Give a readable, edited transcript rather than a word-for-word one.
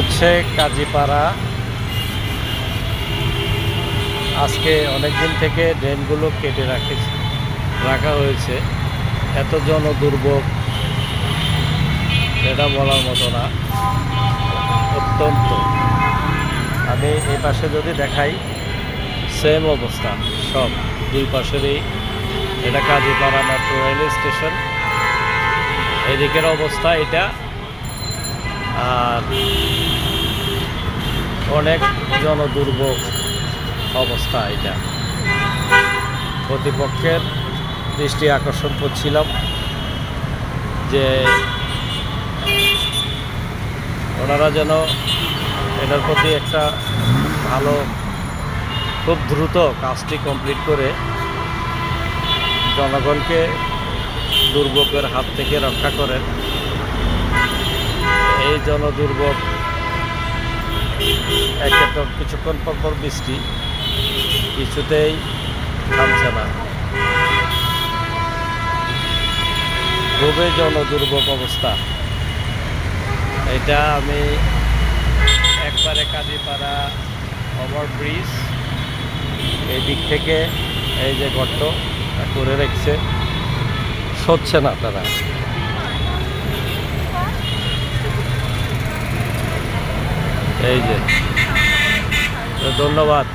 হচ্ছে কাজীপাড়া। আজকে অনেক দিন থেকে ড্রেনগুলো কেটে রাখা হয়েছে। এত জনদুর্ভোগ এটা বলার মতো না, অত্যন্ত। আমি এই পাশে যদি দেখাই, সেম অবস্থা সব দুই পাশেরই। এটা কাজীপাড়া মেট্রো রেল স্টেশন, এদিকের অবস্থা এটা। আর অনেক জনদুর্ভোগ অবস্থা এটা। কর্তৃপক্ষের দৃষ্টি আকর্ষণ করছিলাম যে ওনারা যেন এটার প্রতি একটা ভালো, খুব দ্রুত কাজটি কমপ্লিট করে জনগণকে দুর্ভোগের হাত থেকে রক্ষা করেন। এই জনদুর্ভোগ একে তো কিছুক্ষণ পর বৃষ্টি, কিছুতেই থামছে না। খুবই জনদুর্ভোগ অবস্থা এটা। আমি একবারে কাজীপাড়া ওভারব্রিজ এই দিক থেকে এই যে গর্ত করে রেখেছে, সচ্ছে না তারা। এই যে, ধন্যবাদ।